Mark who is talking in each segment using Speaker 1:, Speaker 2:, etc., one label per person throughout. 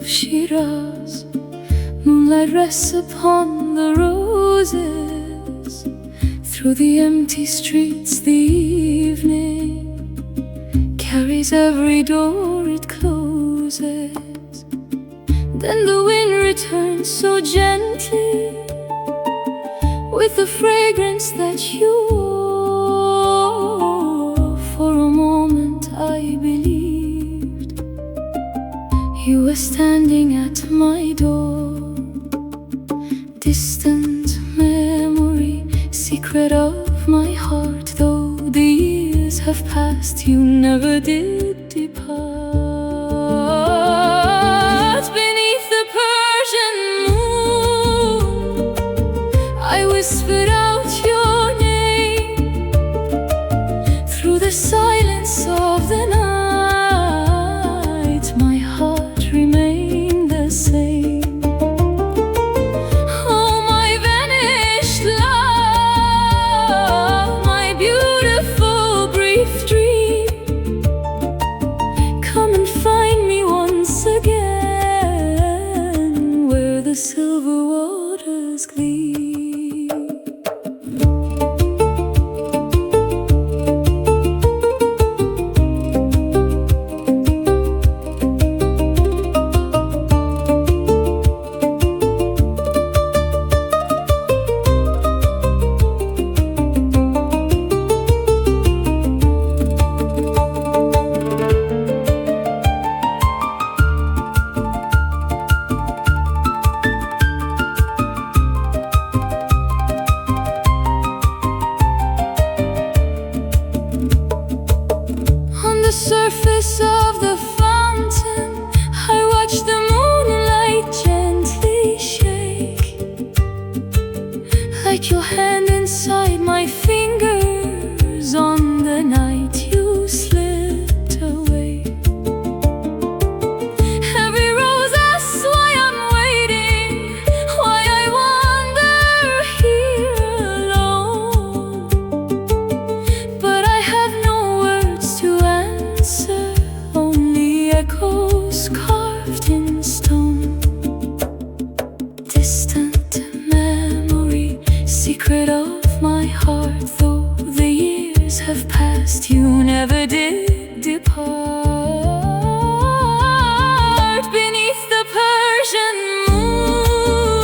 Speaker 1: Shiraz, moonlight rests upon the roses. Through the empty streets the evening carries every door it closes. Then the wind returns so gently with the fragrance that you wore. For a moment I believed you were standing at my door. Distant memory, secret of my heart, though the years have passed, you never did depart. Beneath the Persian moon, I whispered out your name. Through the silence of the night, my heart remained the same. Oh, my vanished love, my beautiful brief dream, come and find me once again where the silver waters gleam. Surface of the fountain, I watch the moonlight gently shake. Like your hand inside my fingers on the night you slipped away. Every rose asks why I'm waiting, why I wander here alone. But I have no words to answer, only echoes carved in stone. Distant memory, secret of my heart, though the years have passed, you never did depart. Beneath the Persian moon,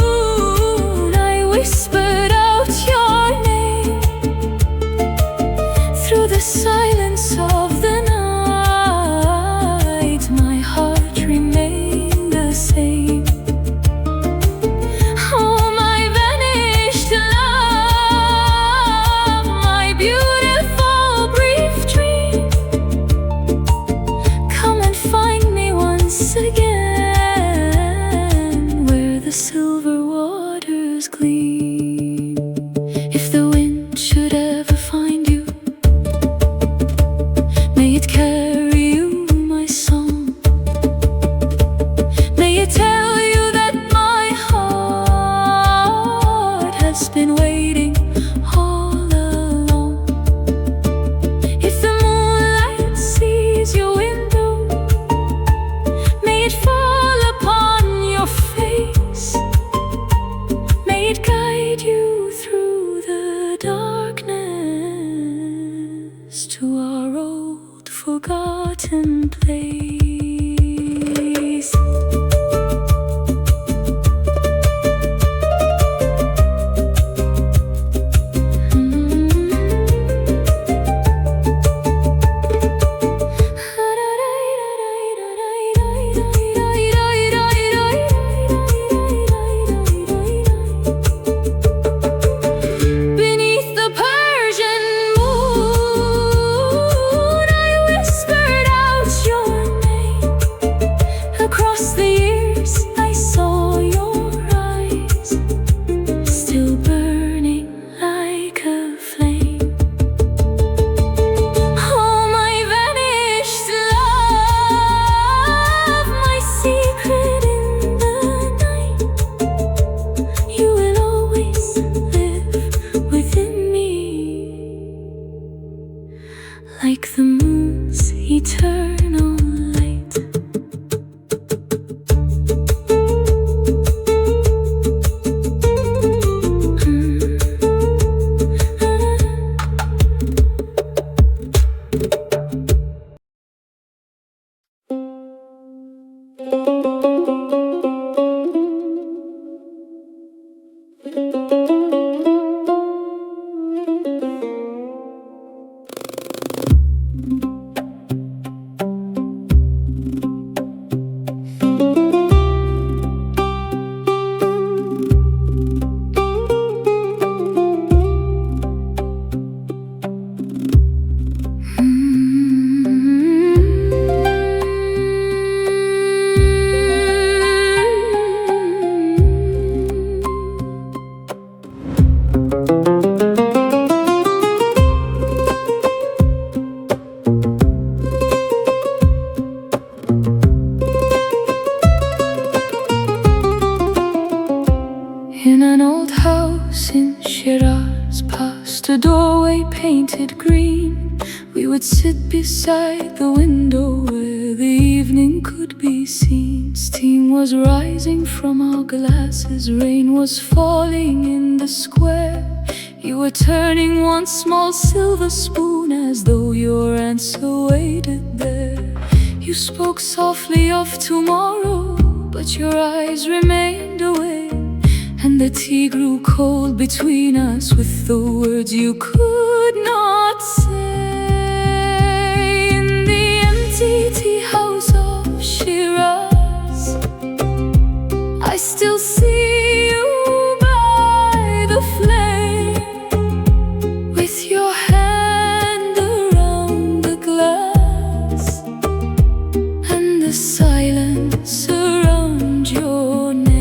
Speaker 1: I whispered out your name. Through the silence of the night, my heart remained the same. Oh, my vanished love, my beautiful brief dream, forgotten place. Like the moon's eternal light. In an old house in Shiraz, past a doorway painted green, we would sit beside the window where the evening could be seen. Steam was rising from our glasses, rain was falling in the square. You were turning one small silver spoon as though your answer waited there. You spoke softly of tomorrow, but your eyes remained away, and the tea grew cold between us with the words you could not say. In the empty tea house of Shiraz, I still see you by the flame, with your hand around the glass, and the silence around your name.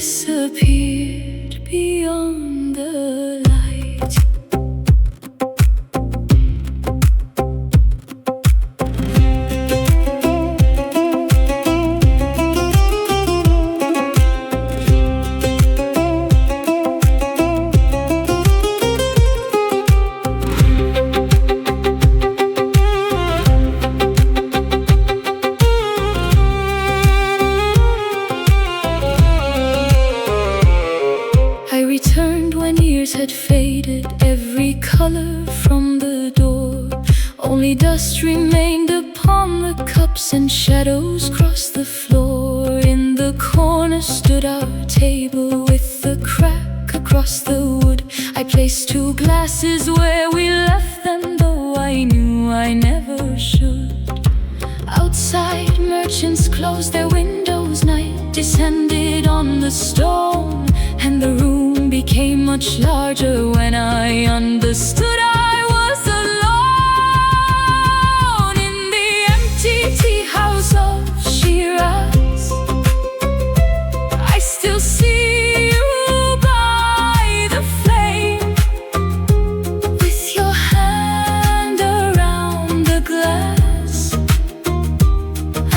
Speaker 1: Disappeared beyond the light. Had faded, every color from the door. Only dust remained upon the cups, and shadows crossed the floor. In the corner stood our table with the crack across the wood. I placed two glasses where we left them, though I knew I never should. Outside, merchants closed their windows. Night descended on the stone, and the room became much larger when I understood I was alone. In the empty tea house of Shiraz, I still see you by the flame, with your hand around the glass,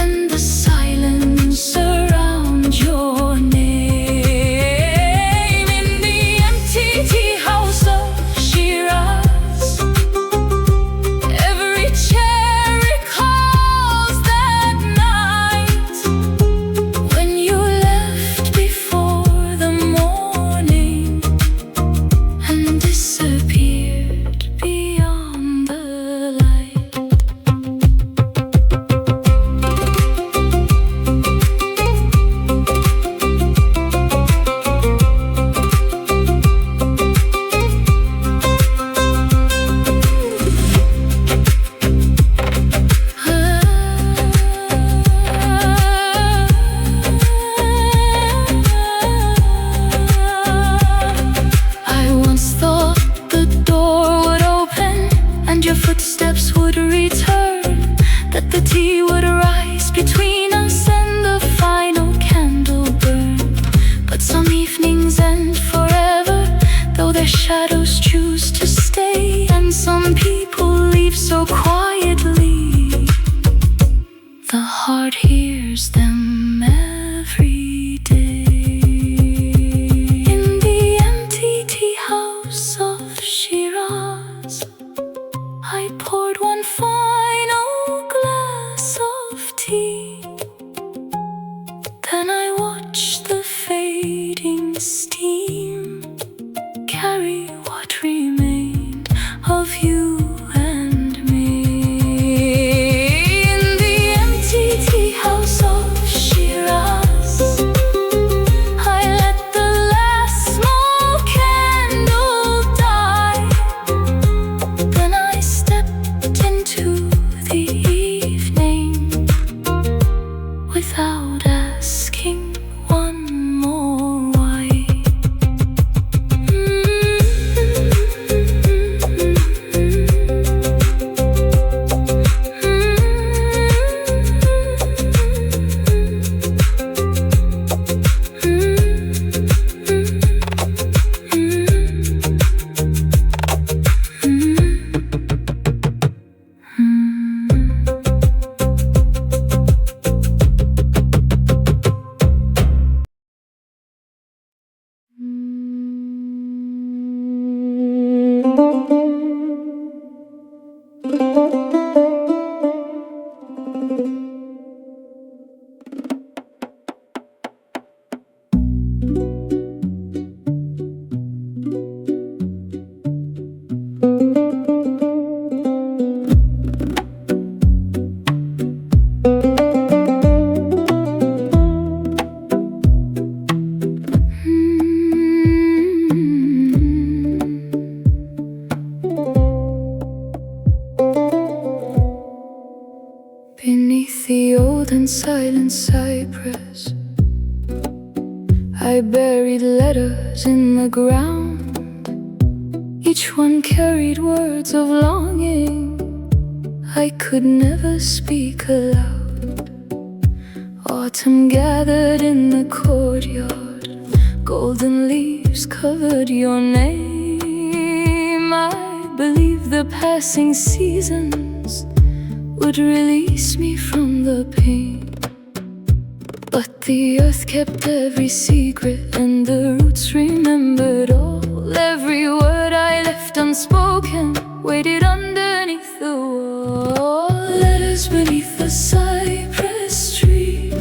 Speaker 1: and the silence around your name. In the empty tea house of Shiraz, footsteps would return, that the tea would rise between us and the final candle burn. But some evenings end forever, though their shadows choose to stay. And some people leave so quietly, the heart hears them every day. In the empty tea house of Shiraz, I poured one final glass of tea. Then I watched the fading steam carry what remained of you and me. In the empty tea house of Shiraz, I let the last small candle die. Then I stepped into the evening without asking one more why. Beneath the old and silent cypress, I buried letters in the ground. Each one carried words of longing I could never speak aloud. Autumn gathered in the courtyard, golden leaves covered your name. I believed the passing seasons would release me from the pain. But the earth kept every secret, and the roots remembered all. Every word I left unspoken waited underneath the wall. Letters beneath the cypress tree,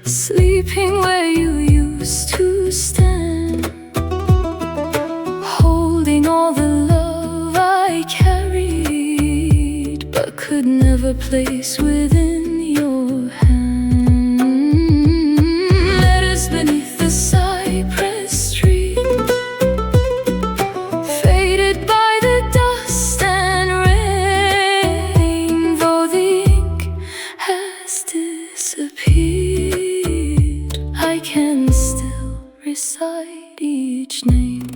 Speaker 1: sleeping where you used to stand, holding all the love I carried but could never place within your hand. Letters beneath the cypress tree, faded by the dust and rain. Though the ink has disappeared, I can still recite each name.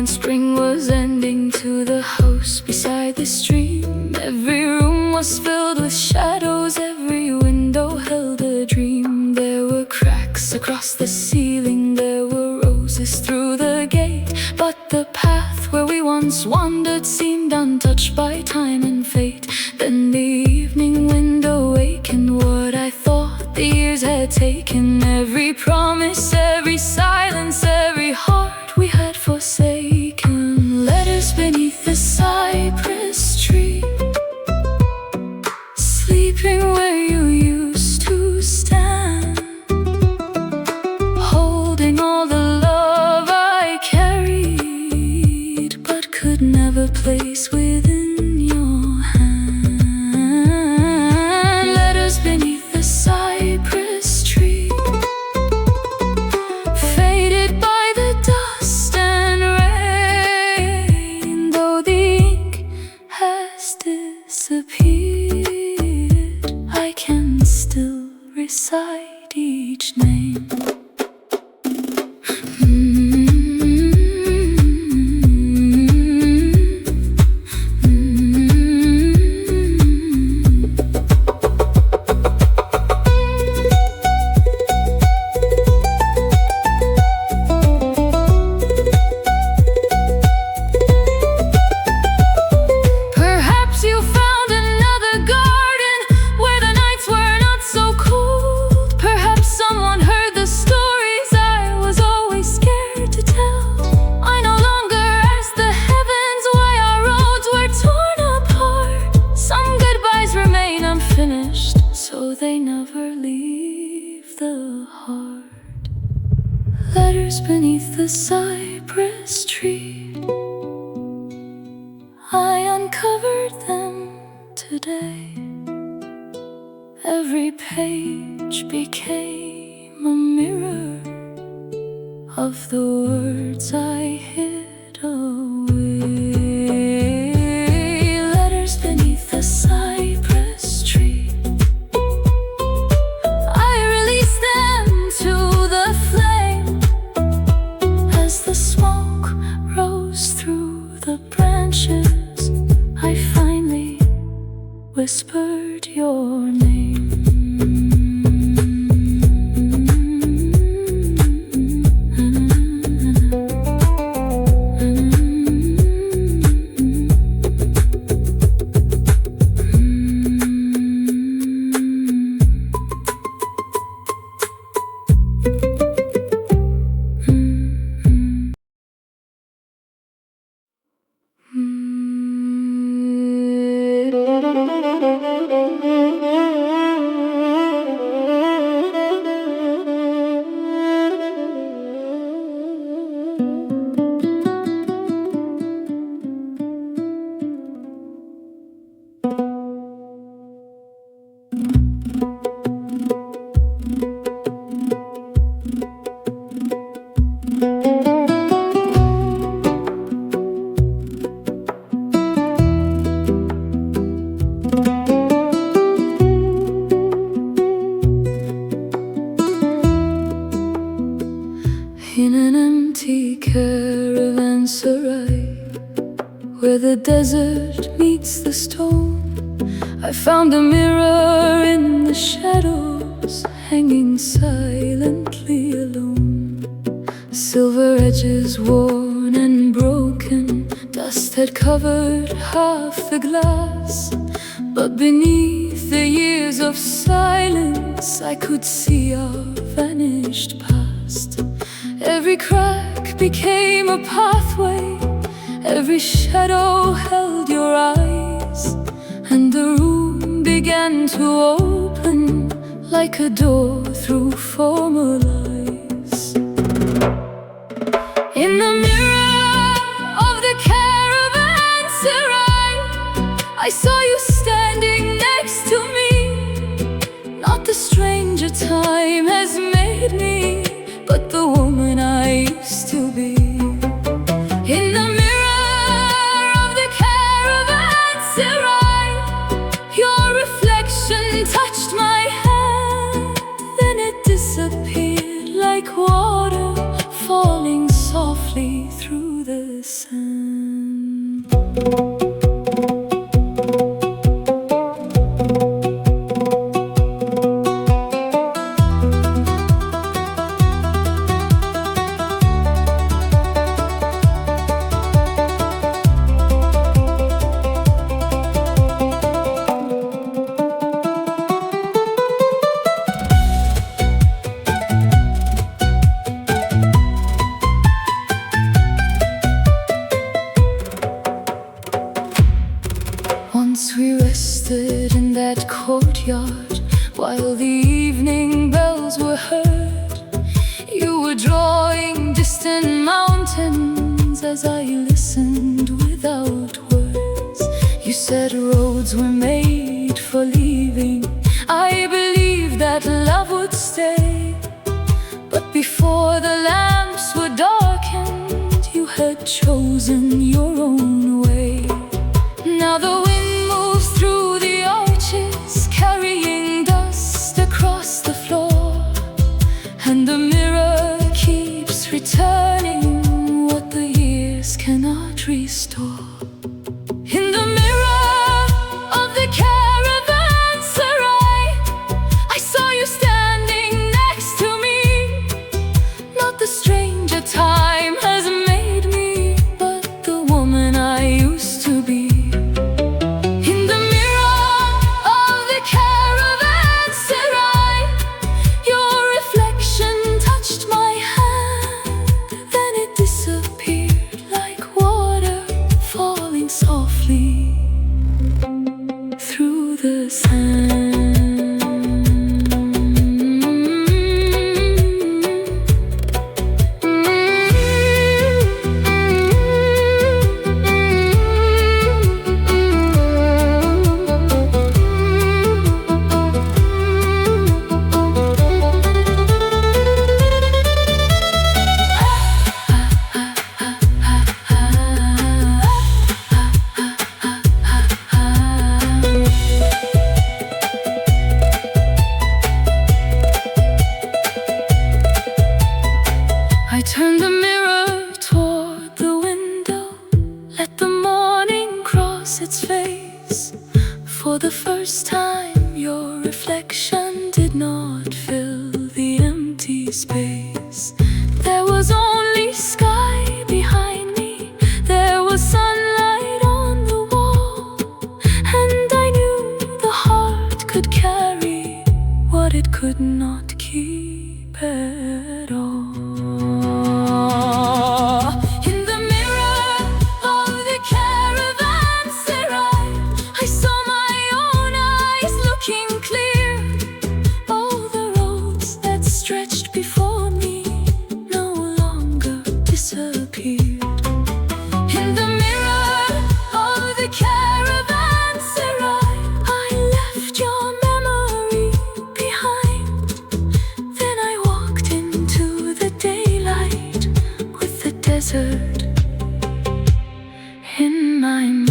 Speaker 1: Spring was ending to the house beside the stream. Every room was filled with shadows, every window held a dream. There were cracks across the ceiling, there were roses through the gate. But the path where we once wandered seemed untouched by time and fate. Then the evening wind awakened what I thought the years had taken. Every promise, every silence, every heart we had forsaken. Letters beneath the cypress tree, sleeping where you used to stand, holding all the love I carried but could never place within your hand. Letters beneath the cypress tree, each name. They never leave the heart. Letters beneath the cypress tree, I uncovered them today. Every page became a mirror of the words I hid away. Letters beneath the cypress tree, the smoke rose through the branches. I finally whispered your name. In an empty Caravanserai, where the desert meets the stone, I found a mirror in the shadows, hanging silently alone. Silver edges worn and broken, dust had covered half the glass, but beneath the years of silence I could see our vanished past. Every crack became a pathway, every shadow held your eyes, and the room began to open like a door through former lies. In the mirror of the Caravanserai, I saw you standing next to me. Not the stranger time has made me, but the woman I used to be. In the mirror of the Caravanserai, your reflection touched my hand, then it disappeared like water falling softly through the sand. Once we rested in that courtyard while the evening bells were heard. You were drawing distant mountains as I listened without words. You said roads were made for leaving. I believed that love would stay, but before the lamps were darkened, you had chosen your own way. Now the wind moves through the arches, carrying dust across the floor. and the mirror keeps returning what the years cannot restore. In the mirror of the Caravanserai, I saw you standing next to me. Not the stranger time has made me, but the woman I used to be. In the mirror of the Caravanserai, your reflection touched my hand, then it disappeared like water falling softly through the sand. I turned the mirror toward the window, let the morning cross its face. For the first time, your reflection did not fill the empty space. There was only sky behind me, there was sunlight on the wall, and I knew the heart could carry what it could not keep at all. In the mirror of the Caravanserai, I saw my own eyes looking clear. All the roads that stretched before me no longer disappeared. In the mirror of the Caravanserai, I left your memory behind. Then I walked into the daylight with the desert in my mind.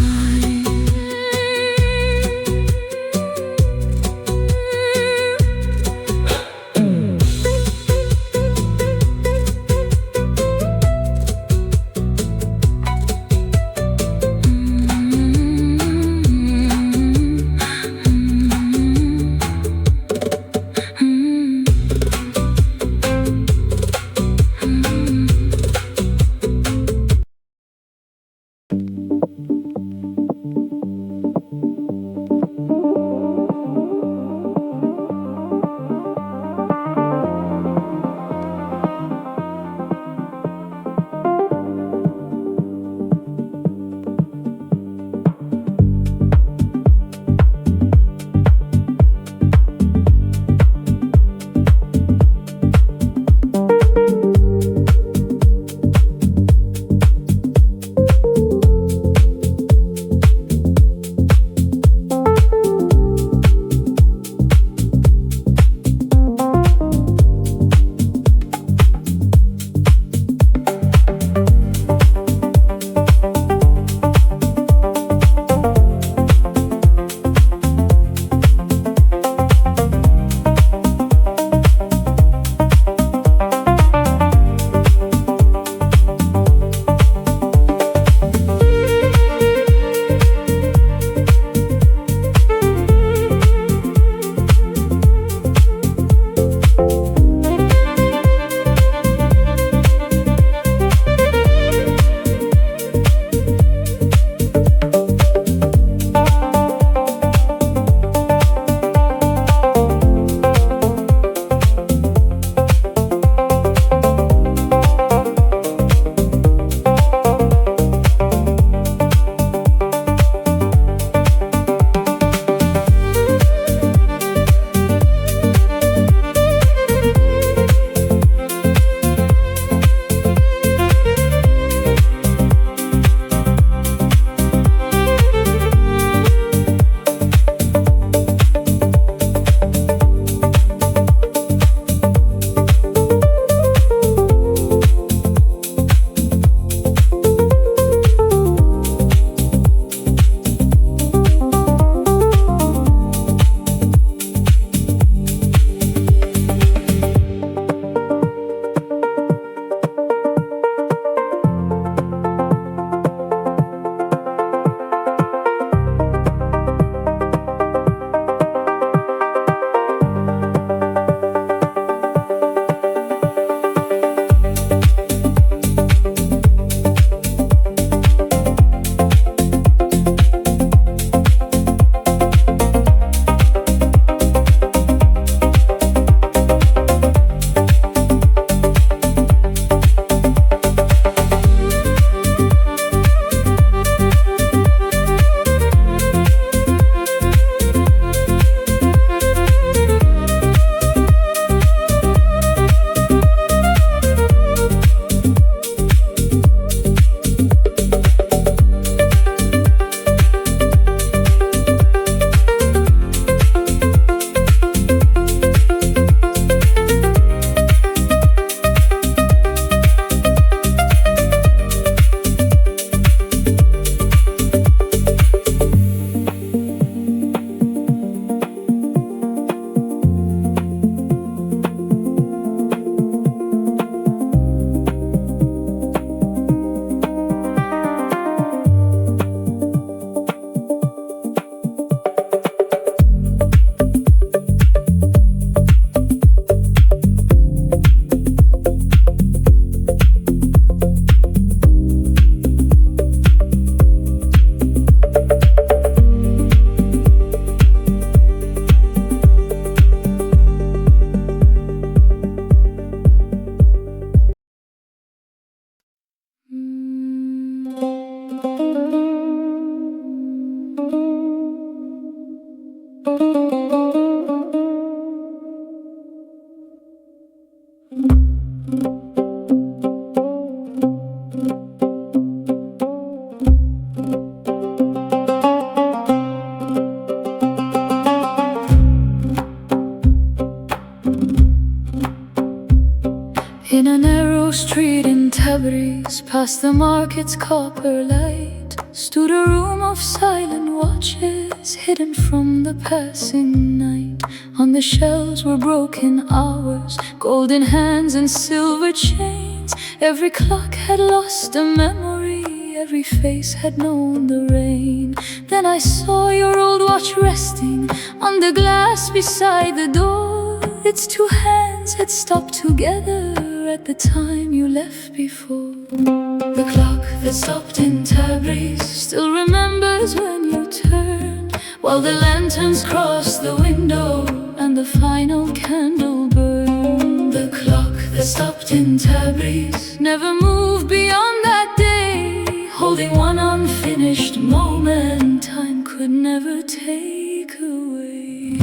Speaker 1: In a narrow street in Tabriz, past the market's copper light, stood a room of silent watches, hidden from the passing night. On the shelves were broken hours, golden hands and silver chains. Every clock had lost a memory, every face had known the rain. Then I saw your old watch resting on the glass beside the door. Its two hands had stopped together at the time you left before. The clock that stopped in Tabriz still remembers when you turned, while the lanterns crossed the window and the final candle burned. The clock that stopped in Tabriz never moved beyond that day, holding one unfinished moment time could never take away.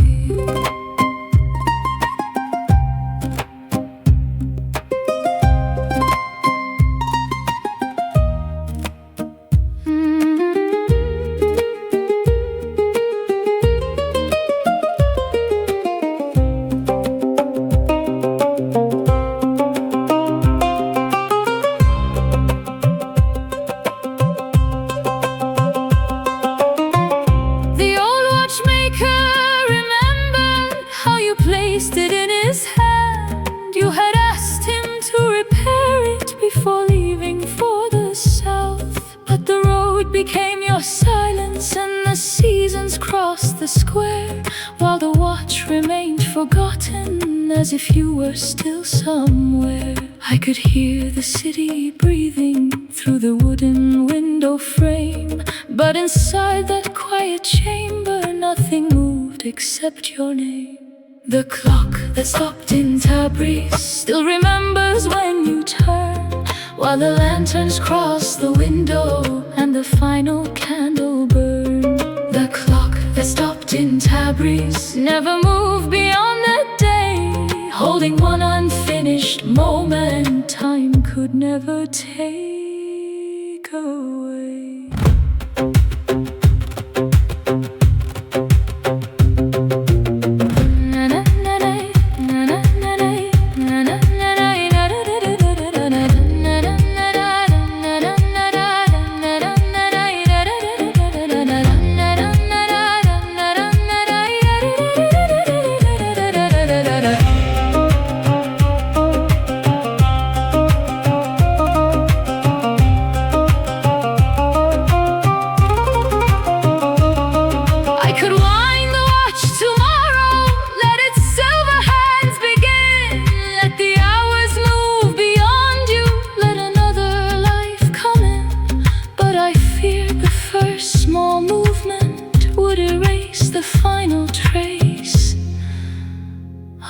Speaker 1: Became your silence and the seasons crossed the square, while the watch remained forgotten, as if you were still somewhere. I could hear the city breathing through the wooden window frame, but inside that quiet chamber nothing moved except your name. The clock that stopped in Tabriz still remembers when you turned, while the lanterns crossed the window and the final candle burned. The clock that stopped in Tabriz never moved beyond that day, holding one unfinished moment time could never take away.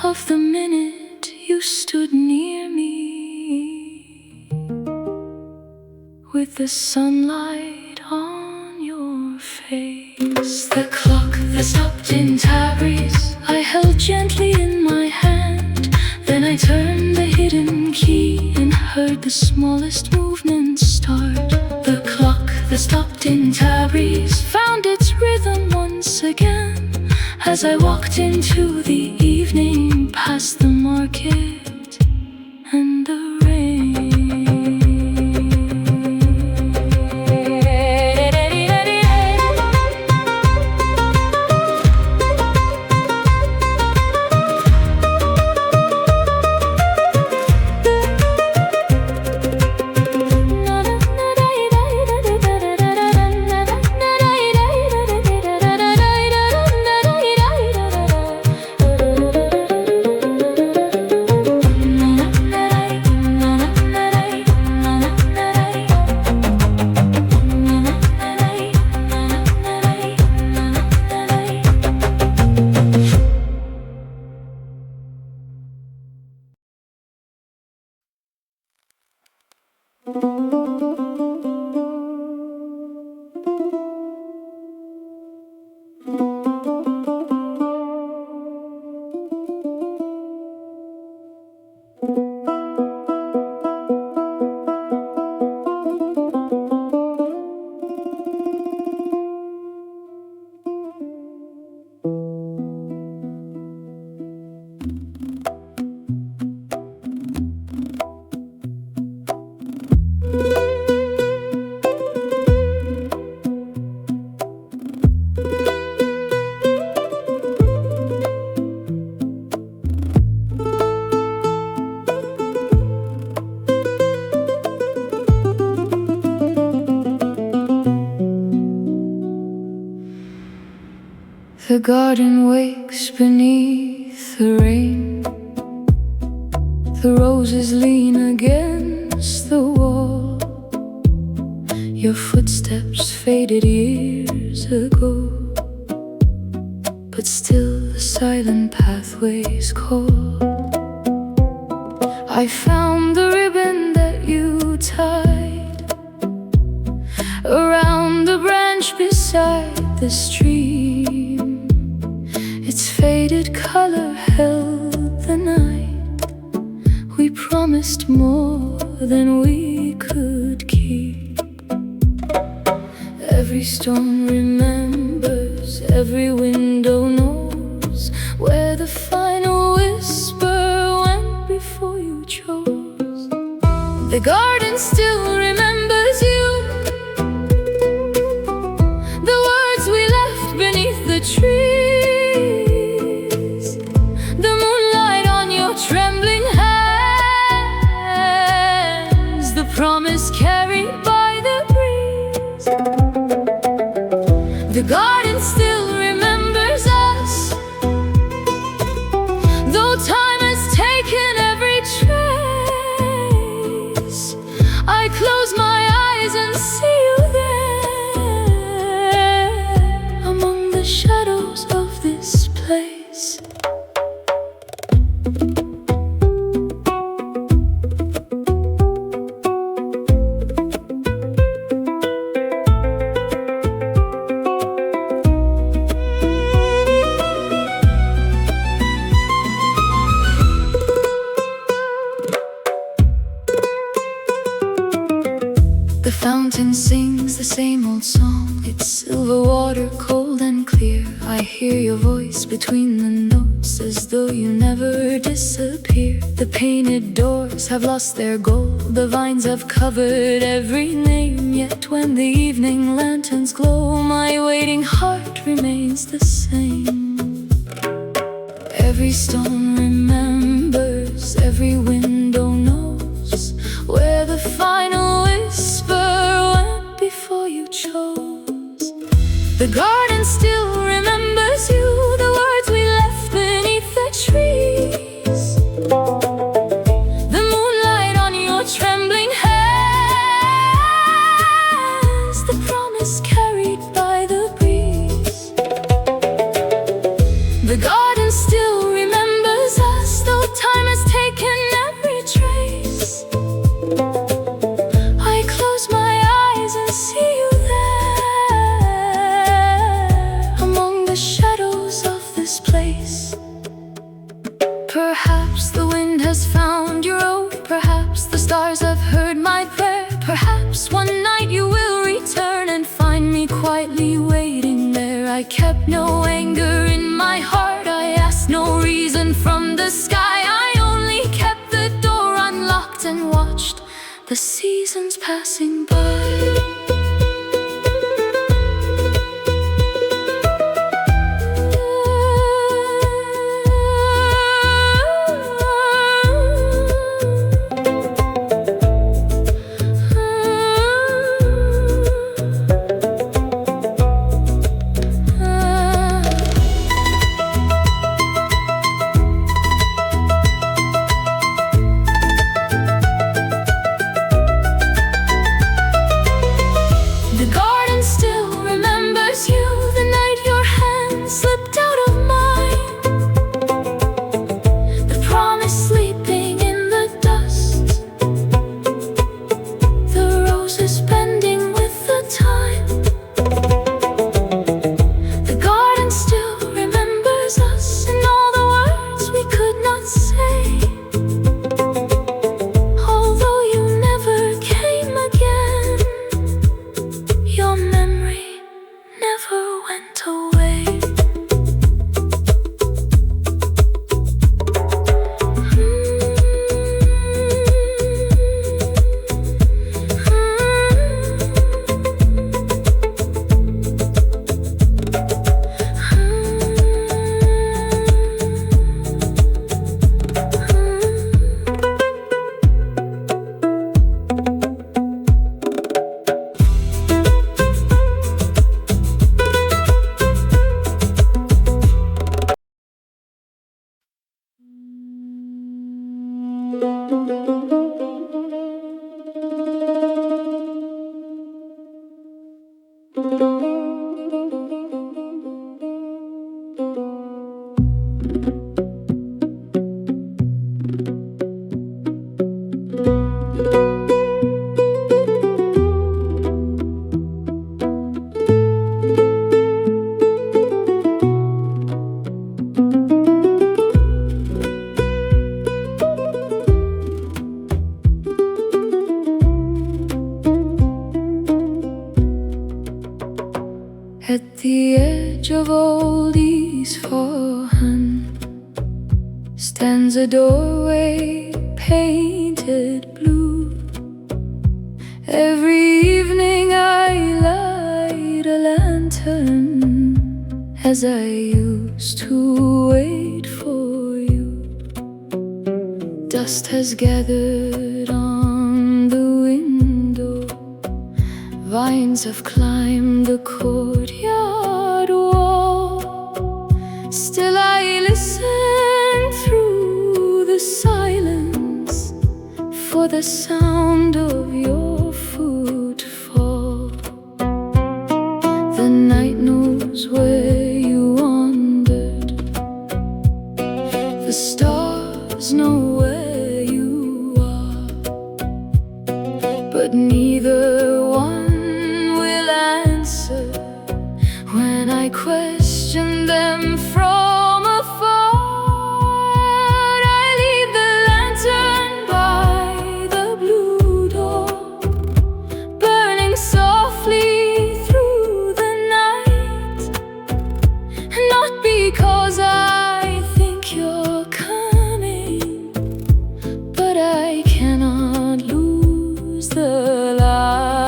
Speaker 1: Of the minute you stood near me, with the sunlight on your face. The clock that stopped in Tabriz I held gently in my hand. Then I turned the hidden key and heard the smallest movement start. The clock that stopped in Tabriz found its rhythm once again, as I walked into the evening, past the market and the rain. The garden wakes beneath the rain. The roses lean against the wall. Your footsteps faded years ago, but still the silent pathways call. I found the ribbon that you tied around the branch beside the stream. Its faded color held the night. We promised more than we could keep. Every stone remembers, every window knows where the final whisper went before you chose. The garden still remembers you, the words we left beneath the trees, the moonlight on your trembling hands, the promise carried by the breeze. The garden still remembers us, though time has taken every trace. I close my eyes and see you there, among the shadows of this place. The fountain sings the same old song. It's silver water, cold and clear. I hear your voice between the notes, as though you never disappear. The painted doors have lost their gold, the vines have covered every name. Yet when the evening lanterns glow, my waiting heart remains the same. Every stone remembers, every window knows where the final whisper went before you chose. The garden still remembers you, the words we left beneath the trees, the moonlight on your trembling hands, the promise carried by the breeze. The garden still remembers us, though time has taken every trace. I close my eyes and see you there, among the shadows of this place. Perhaps the wind has found your road, perhaps the stars have heard my prayer. Perhaps one night you will return and find me quietly waiting there. I kept no anger in my heart, I asked no reason from the sky. I only kept the door unlocked and watched the seasons passing by. At the edge of old Isfahan stands a doorway painted blue. Every evening I light a lantern as I used to wait for you. Dust has gathered on the window, vines have climbed the courtyard wall. Still I listen through the silence for the sound of your footfall. The night knows where you wandered, the stars know where you are, but neither one when I question them from afar. I leave the lantern by the blue door, burning softly through the night. Not because I think you're coming, but I cannot lose the light.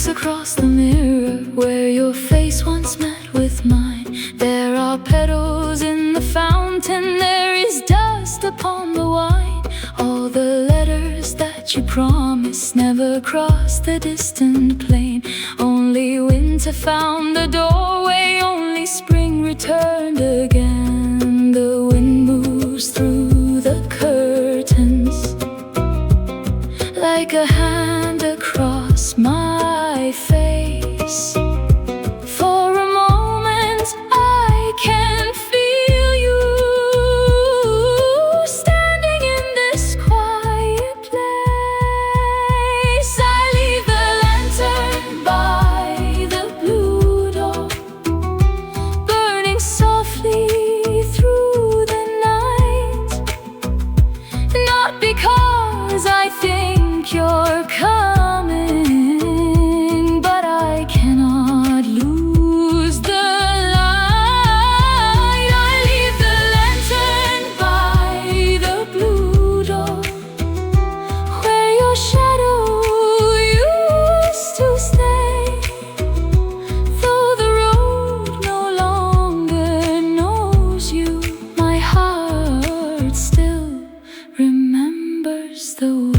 Speaker 1: Across the mirror where your face once met with mine, there are petals in the fountain, there is dust upon the wine. All the letters that you promised never crossed the distant plain. Only winter found the doorway, only spring returned again. The wind moves through the curtains like a hand across my face. For a moment I can feel you standing in this quiet place. I leave the lantern by the blue door, burning softly through the night. Not because I think you're coming, but I cannot lose the light. I leave the lantern by the blue door, where your shadow used to stay. Though the road no longer knows you, my heart still remembers the way.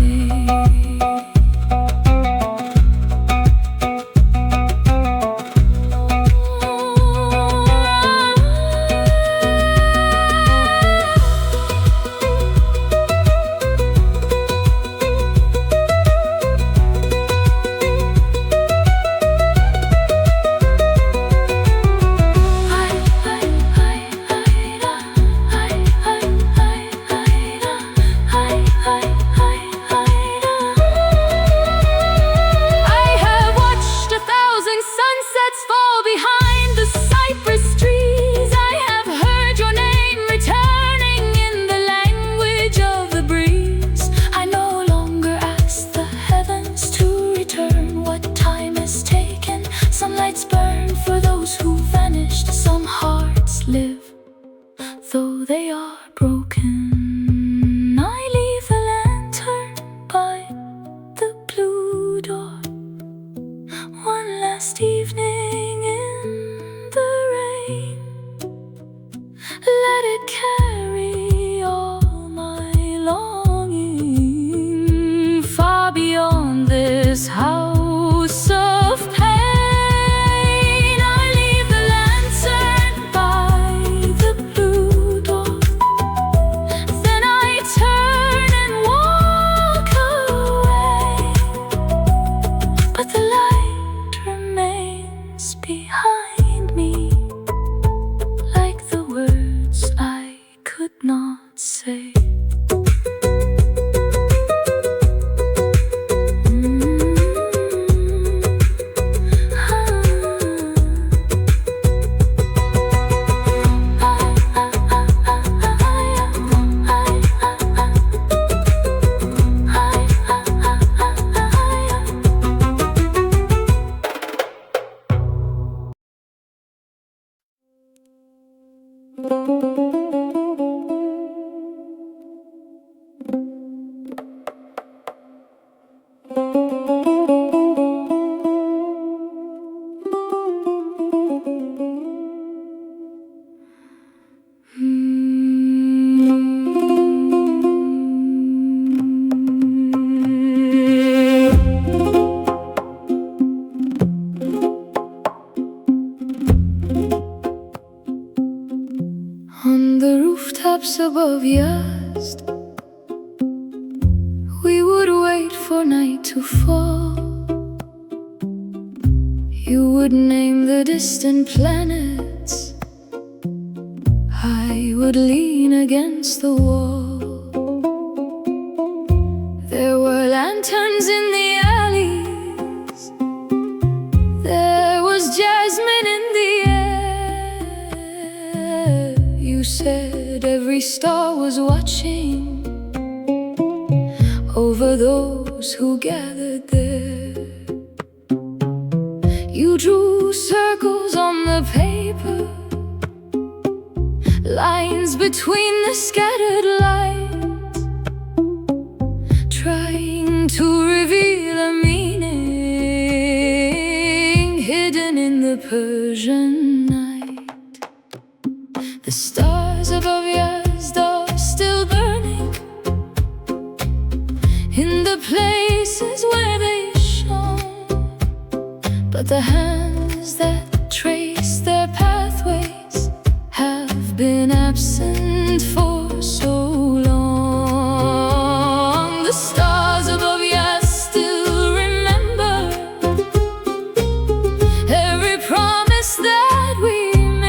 Speaker 1: above Yazd, we would wait for night to fall. You would name the distant planets, I would lean against the wall. There were lanterns in the alleys, there was jasmine in the air. You said every star was watching over those who gathered there. You drew circles on the paper, lines between the scattered lights, trying to reveal a meaning hidden in the Persian night. The stars above Yazd are still burning in the places where they shone, but the hands that trace their pathways have been absent for so long. The stars above Yazd still remember every promise that we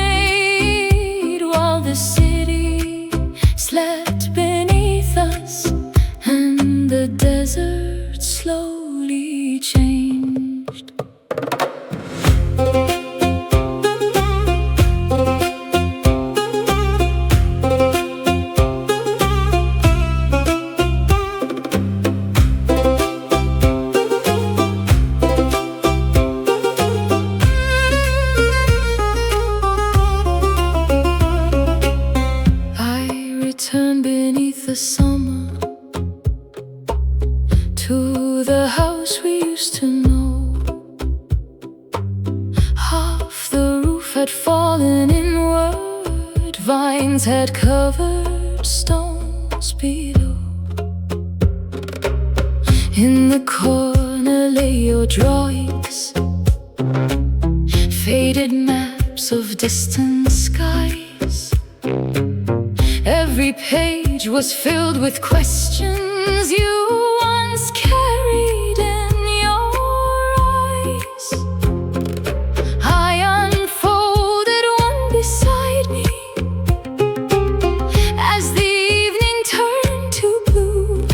Speaker 1: made, while the city slept beneath us and the desert slowly changed. Turn beneath the summer to the house we used to know. Half the roof had fallen inward, vines had covered stones below. In the corner lay your drawings, faded maps of distant skies. Every page was filled with questions you once carried in your eyes. I unfolded one beside me as the evening turned to blue.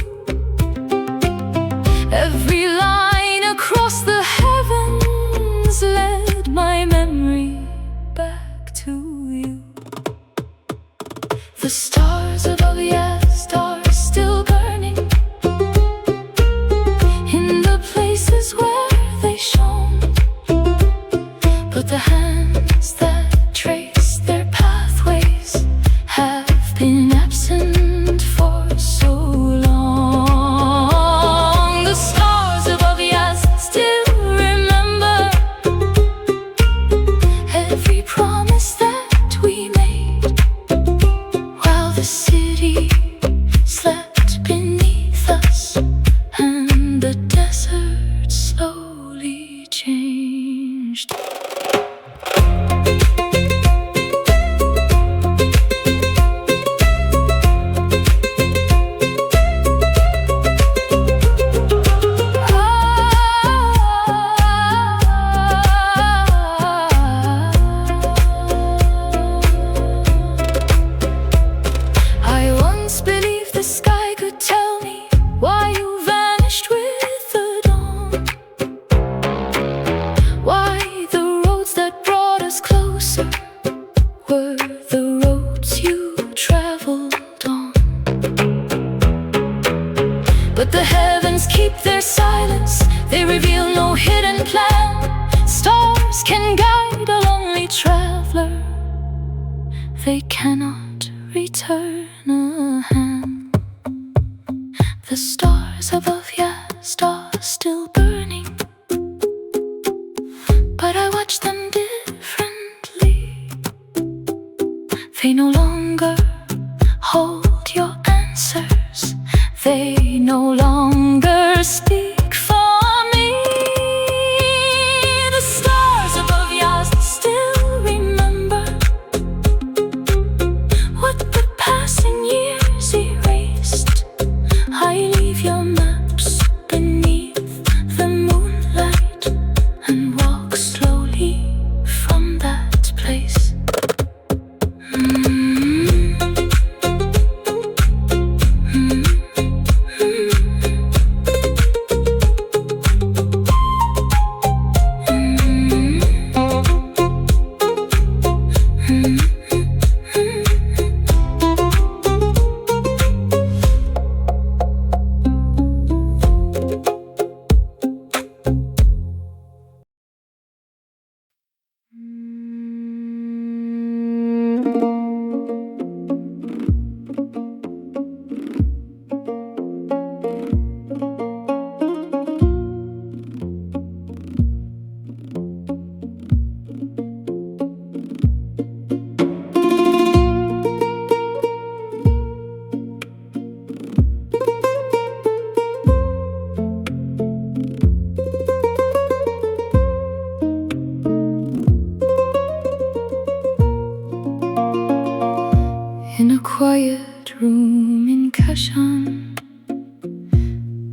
Speaker 1: Every line across the heavens led my memory back to you. The stars above Yazd are still burning in the places where they shone, but the hands that traced their pathways have been absent for so long. The stars above Yazd still remember every promise that we made, the city slept beneath us and the desert slowly changed. The sky could tell me why you vanished with the dawn, why the roads that brought us closer were the roads you traveled on. But the heavens keep their silence, they reveal no hidden plan. Stars can guide a lonely traveler, they cannot return a hand. The stars above Yazd are still burning, but I watch them differently. They no longer hold your answers, they no longer speak for me. The stars above Yazd still remember what the passing years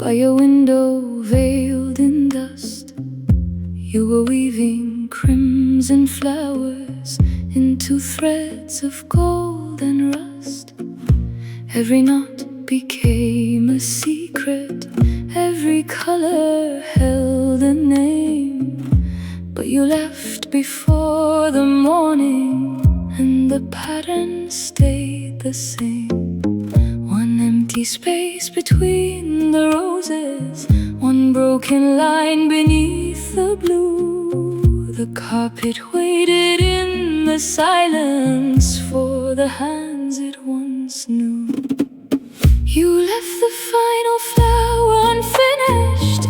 Speaker 1: by your window veiled in dust. You were weaving crimson flowers into threads of gold and rust. Every knot became a secret, every color held a name. But you left before the morning, and the pattern stayed the same. One empty space between the roses, one broken line beneath the blue. The carpet waited in the silence for the hands it once knew. You left the final flower unfinished,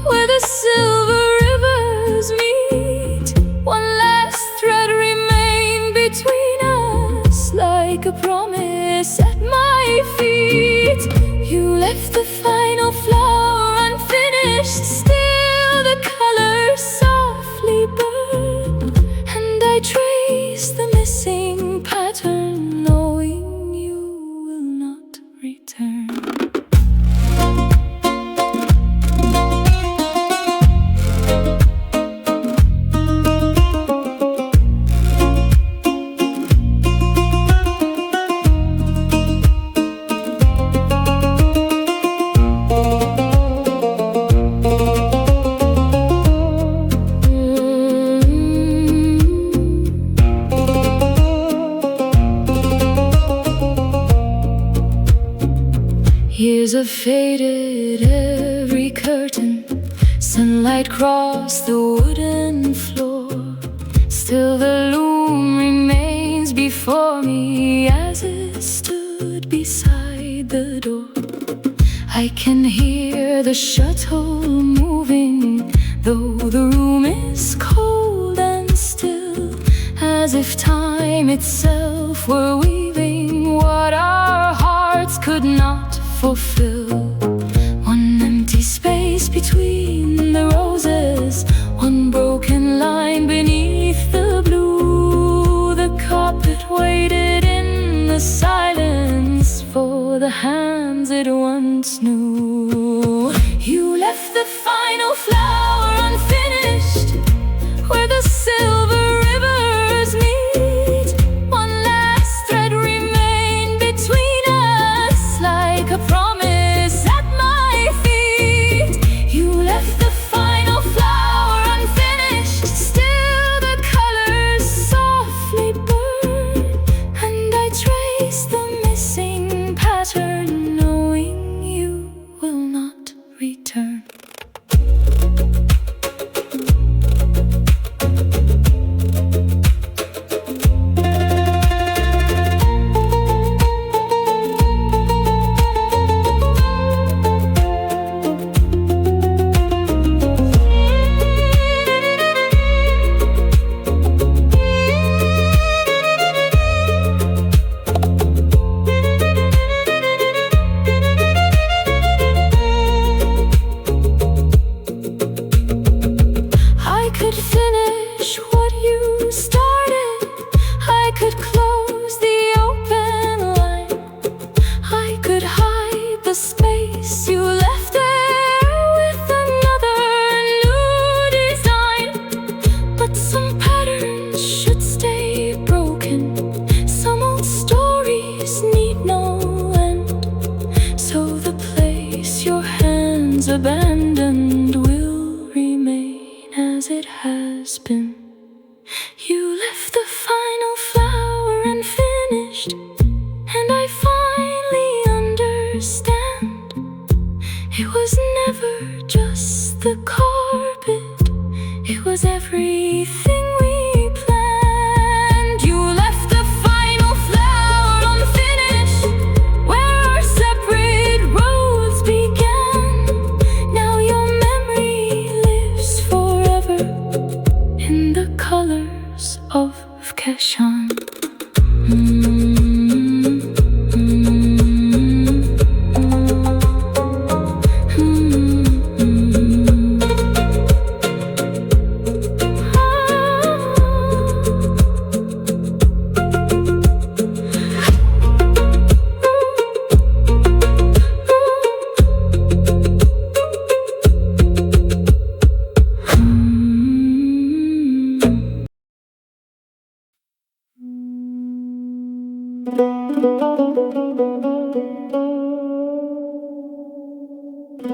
Speaker 1: where the silver rivers meet. One last thread remained between us, like a promise at my feet. You left the final flower unfinished, still the colors softly burn. And I trace the missing pattern, knowing you will not return. Years have faded every curtain, sunlight crossed the wooden floor. Still the loom remains before me as it stood beside the door. I can hear the shuttle moving, though the room is cold and still, as if time itself were weaving what our hearts could not fulfill. One empty space between the roses, one broken line beneath the blue. The carpet waited in the silence for the hands it once knew. You left the final flower unfinished, where the silver rivers meet. One last thread remained between us, like a promise at my feet. You left the final flower unfinished, still the colors softly burn. And I trace the missing pattern, knowing you will not return. I could finish what you started, I could close the open line, I could hide the space you left there with another new design. But some patterns should stay broken, some old stories need no end. So the place your hands abandoned will remain as it has been. You left the final flower unfinished, and I finally understand. It was never just the carpet, it was everything we planned. You left the final flower unfinished, where our separate roads began. Now your memory lives forever in the colors of Kashan. In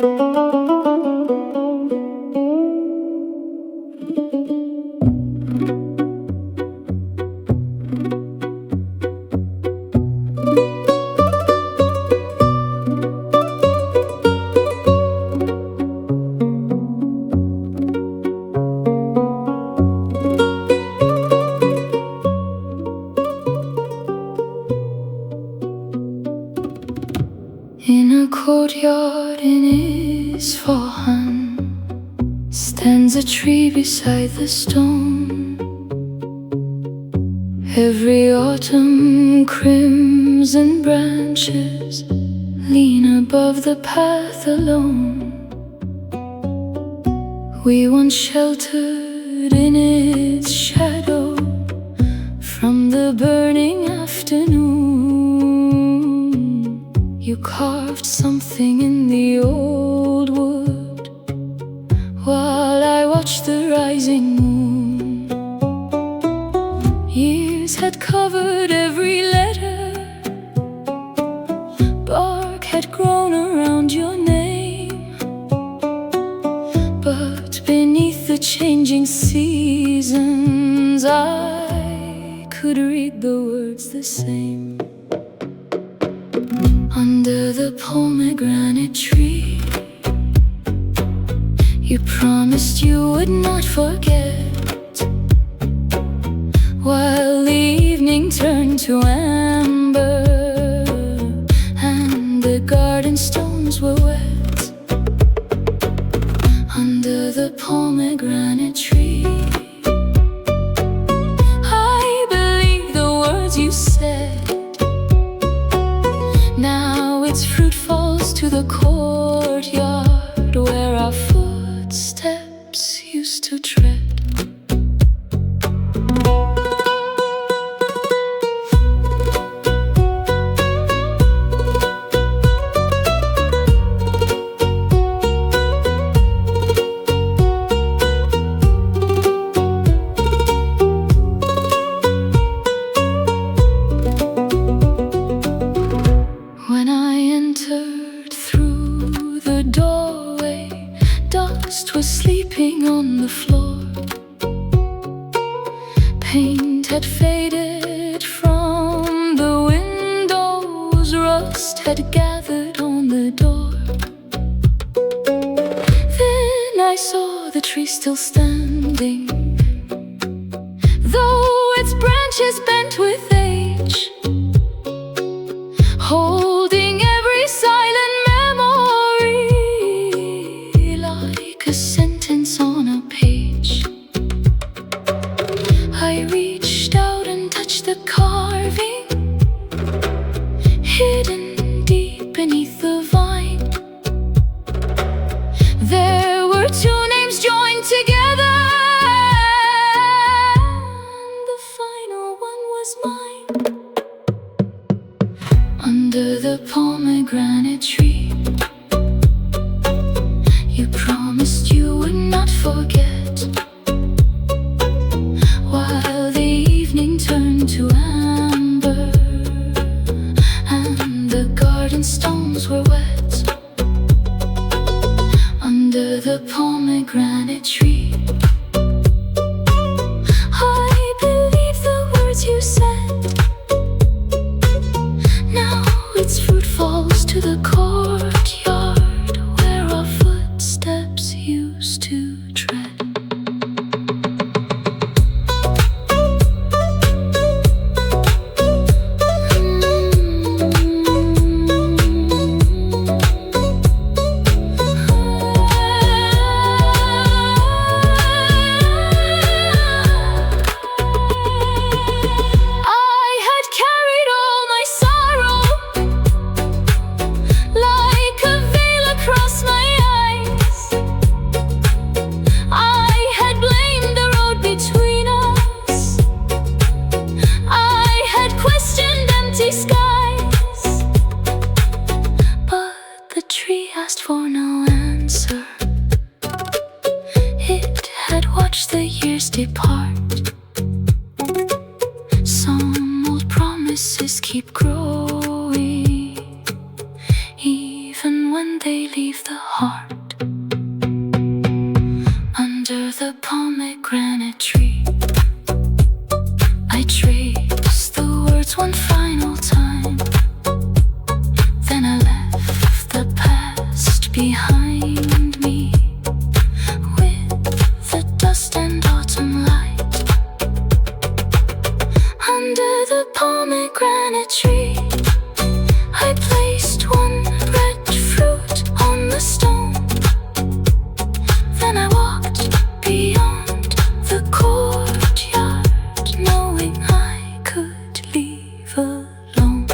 Speaker 1: a courtyard in Isfahan stands a tree beside the stone. Every autumn crimson branches lean above the path alone. We once sheltered in its shadow from the burning afternoon. You carved something in the old wood while I watched the rising moon. Years had covered every letter, bark had grown around your name, but beneath the changing seasons I could read the words the same. Under the pomegranate tree, you promised you would not forget, while the evening turned to amber and the garden stones were wet. Under the pomegranate tree, I believe the words you said. Now its fruit falls to the courtyard where our footsteps used to tread. When I entered through the doorway, dust was sleeping on the floor. Paint had faded from the windows, rust had gathered on the door. Then I saw the tree still standing, though its branches bent with age, holding every silent memory like a sentence on a page. I reached out and touched the carving hidden deep beneath the vine. There were two names joined together, and the final one was mine. Under the pomegranate tree, you promised you would not forget, while the evening turned to amber and the garden stones were wet. Under the pomegranate tree, I believe the words you said. Now its fruit falls to the courtyard where our footsteps used to tread. For no answer, it had watched the years depart. Some old promises keep growing, even when they leave the heart. Under the pomegranate tree, I trace the words one final time. Then I left the past behind me with the dust and autumn light. Under the pomegranate tree, I placed one red fruit on the stone. Then I walked beyond the courtyard, knowing I could leave alone.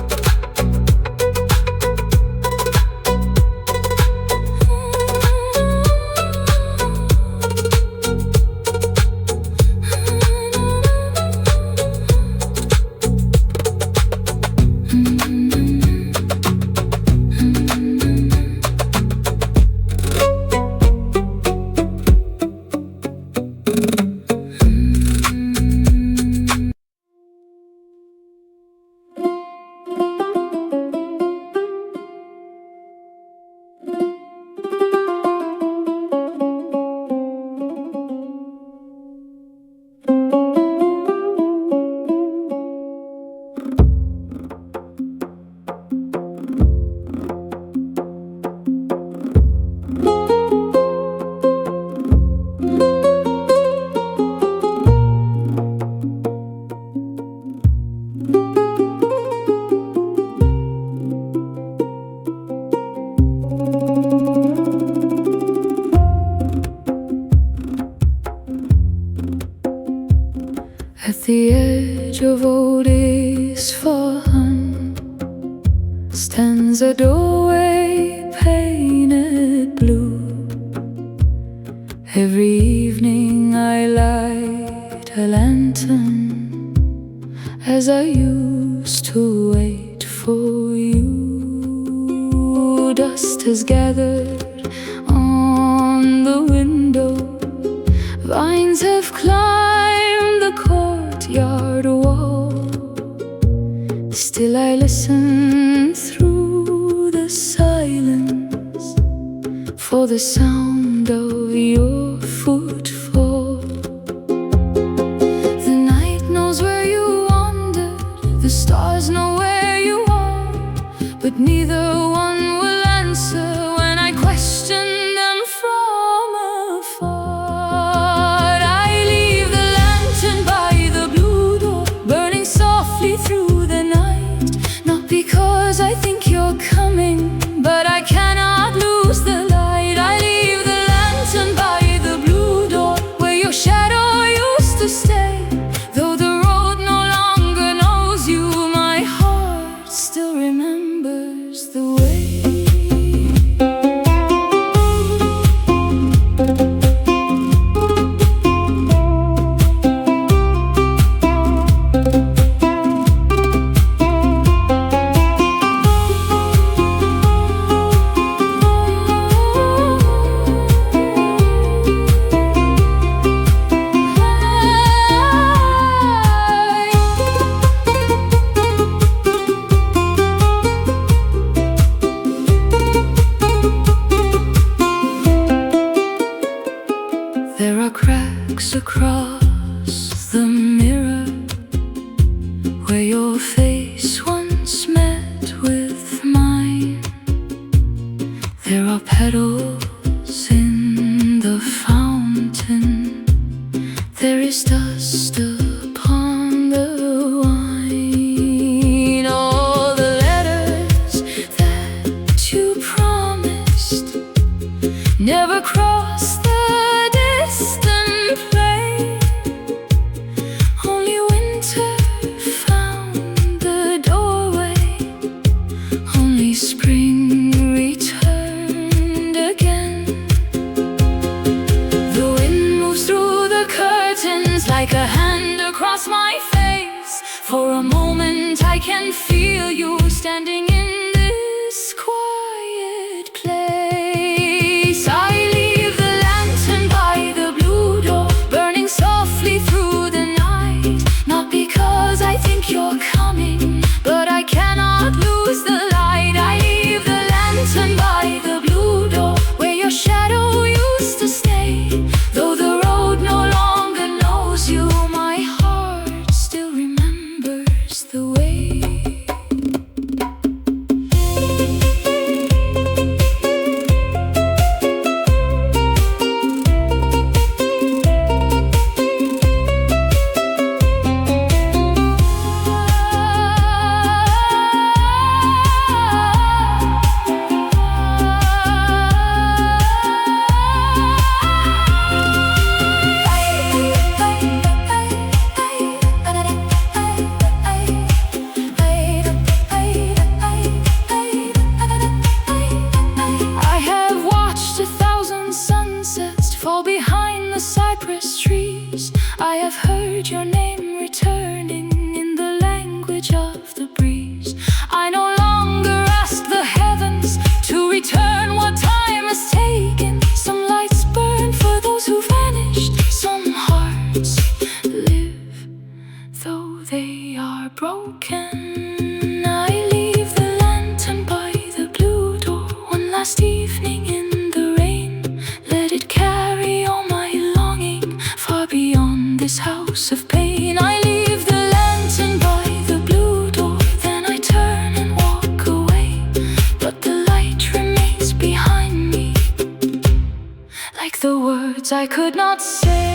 Speaker 1: At the edge of old Isfahan stands a doorway painted blue. Every evening I light a lantern as I used to wait for you. Dust has gathered on the window, vines have climbed the courtyard wall. Still I listen through the silence for the sound of your footfall. The night knows where you wandered, the stars know where you are, but neither one will answer when I question them from afar. I leave the lantern by the blue door, burning softly through the night, not because I think you're coming, but I cannot lose the light. I leave the lantern by the blue door, where your shadow used to stay. Though the road no longer knows you, my heart still remembers the way. There are cracks across the mirror where your face once met with mine. There are petals in the fountain. There is dust upon the wine. All the letters that you promised never crossed the distant plain. Only winter found the doorway, only spring returned again. The wind moves through the curtains like a hand across my face. For a moment I can feel you standing in this quiet place. I leave the lantern by the blue door, burning softly through the night, not because I think you're coming, but I cannot lose the light. I leave the lantern by the blue the words I could not say.